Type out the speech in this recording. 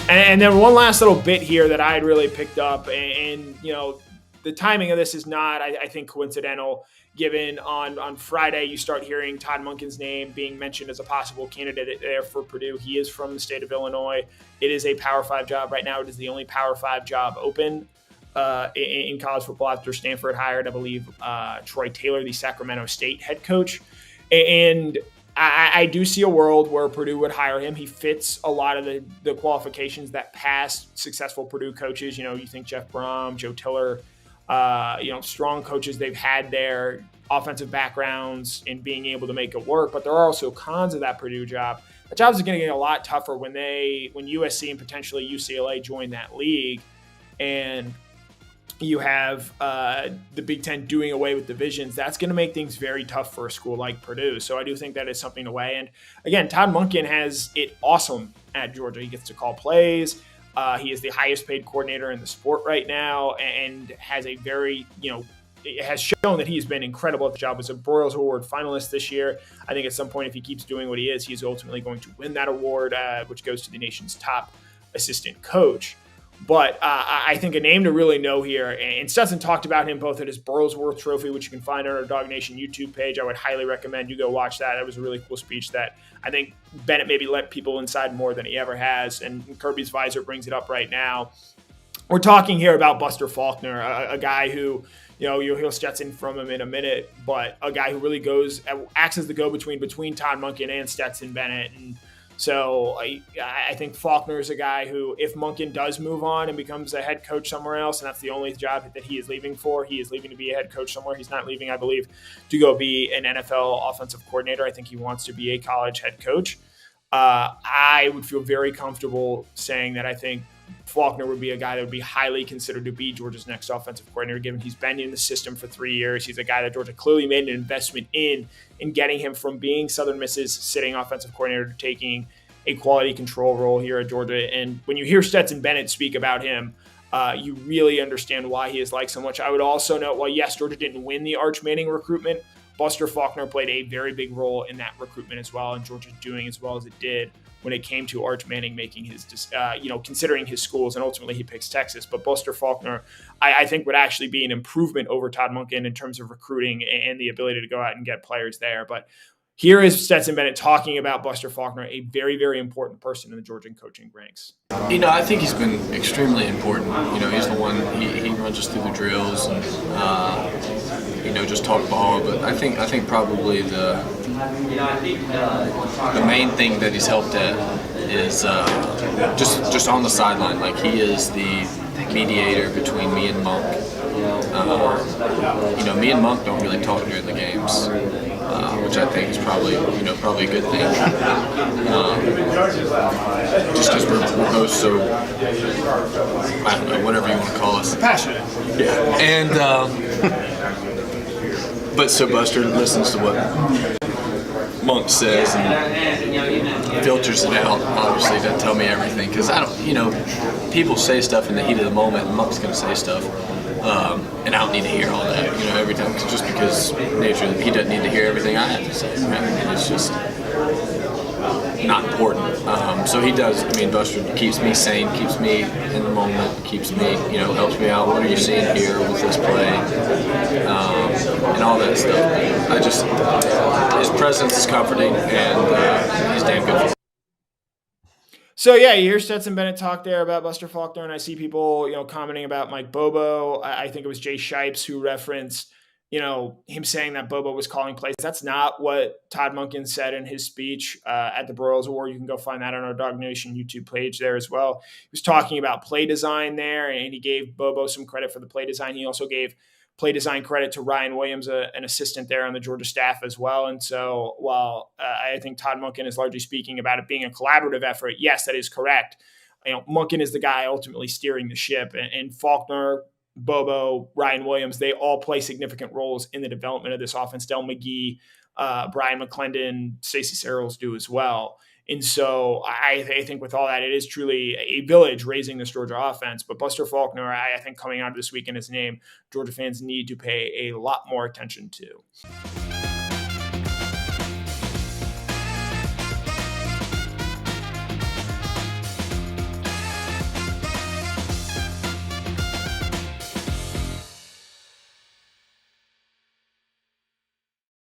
And then one last little bit here that I had really picked up, and the timing of this is not, I think, coincidental, given on Friday you start hearing Todd Monken's name being mentioned as a possible candidate there for Purdue. He is from the state of Illinois. It is a Power 5 job right now. It is the only Power 5 job open in college football after Stanford hired, I believe, Troy Taylor, the Sacramento State head coach. And I do see a world where Purdue would hire him. He fits a lot of the qualifications that past successful Purdue coaches, you think Jeff Brom, Joe Tiller, strong coaches they've had their offensive backgrounds in being able to make it work. But there are also cons of that Purdue job. The job is going to get a lot tougher when USC and potentially UCLA join that league, and you have the Big Ten doing away with divisions. That's going to make things very tough for a school like Purdue. So I do think that is something to weigh. And again, Todd Monken has it awesome at Georgia. He gets to call plays. He is the highest paid coordinator in the sport right now, and has a very, it has shown that he's been incredible at the job. Was a Broyles Award finalist this year. I think at some point, if he keeps doing what he is, he's ultimately going to win that award, which goes to the nation's top assistant coach. But I think a name to really know here, and Stetson talked about him both at his Burlsworth Trophy, which you can find on our DawgNation YouTube page. I would highly recommend you go watch that. That was a really cool speech that I think Bennett maybe let people inside more than he ever has, and Kirby's Visor brings it up right now. We're talking here about Buster Faulkner, a guy who, you'll hear Stetson from him in a minute, but a guy who really acts as the go-between between Todd Monken and Stetson Bennett. And so I think Faulkner is a guy who, if Monken does move on and becomes a head coach somewhere else, and that's the only job that he is leaving for, he is leaving to be a head coach somewhere. He's not leaving, I believe, to go be an NFL offensive coordinator. I think he wants to be a college head coach. I would feel very comfortable saying that I think Faulkner would be a guy that would be highly considered to be Georgia's next offensive coordinator, given he's been in the system for 3 years. He's a guy that Georgia clearly made an investment in getting him from being Southern Miss's sitting offensive coordinator to taking a quality control role here at Georgia. And when you hear Stetson Bennett speak about him, you really understand why he is liked so much. I would also note, while yes, Georgia didn't win the Arch Manning recruitment, Buster Faulkner played a very big role in that recruitment as well, and Georgia doing as well as it did when it came to Arch Manning making his, considering his schools, and ultimately he picks Texas. But Buster Faulkner, I think, would actually be an improvement over Todd Monken in terms of recruiting and the ability to go out and get players there. But here is Stetson Bennett talking about Buster Faulkner, a very, very important person in the Georgian coaching ranks. I think he's been extremely important. He's the one, he runs us through the drills and, just talk ball. But I think probably the main thing that he's helped at is just on the sideline. Like, he is the mediator between me and Monk. Me and Monk don't really talk during the games, which I think is probably a good thing. Just because we're both so, I don't know, whatever you want to call us, passionate. Yeah, and but so Buster listens to what Monk says and filters it out. Obviously, doesn't tell me everything, because I don't. People say stuff in the heat of the moment, and Monk's going to say stuff. And I don't need to hear all that, every time, just because nature, he doesn't need to hear everything I have to say. Right? It's just not important. So he does. Buster keeps me sane, keeps me in the moment, keeps me, helps me out. What are you seeing here with this play? And all that stuff. His presence is comforting, and he's damn good. So, yeah, you hear Stetson Bennett talk there about Buster Faulkner, and I see people, commenting about Mike Bobo. I think it was Jay Shipes who referenced, him saying that Bobo was calling plays. That's not what Todd Monken said in his speech at the Broyles Award. You can go find that on our DawgNation YouTube page there as well. He was talking about play design there, and he gave Bobo some credit for the play design. He also gave play design credit to Ryan Williams, an assistant there on the Georgia staff as well. And so while I think Todd Monken is largely speaking about it being a collaborative effort, yes, that is correct. Monken is the guy ultimately steering the ship, and Faulkner, Bobo, Ryan Williams, they all play significant roles in the development of this offense. Del McGee, Brian McClendon, Stacey Searles do as well. And so I think with all that, it is truly a village raising this Georgia offense. But Buster Faulkner, I think coming out of this weekend, his name, Georgia fans need to pay a lot more attention to.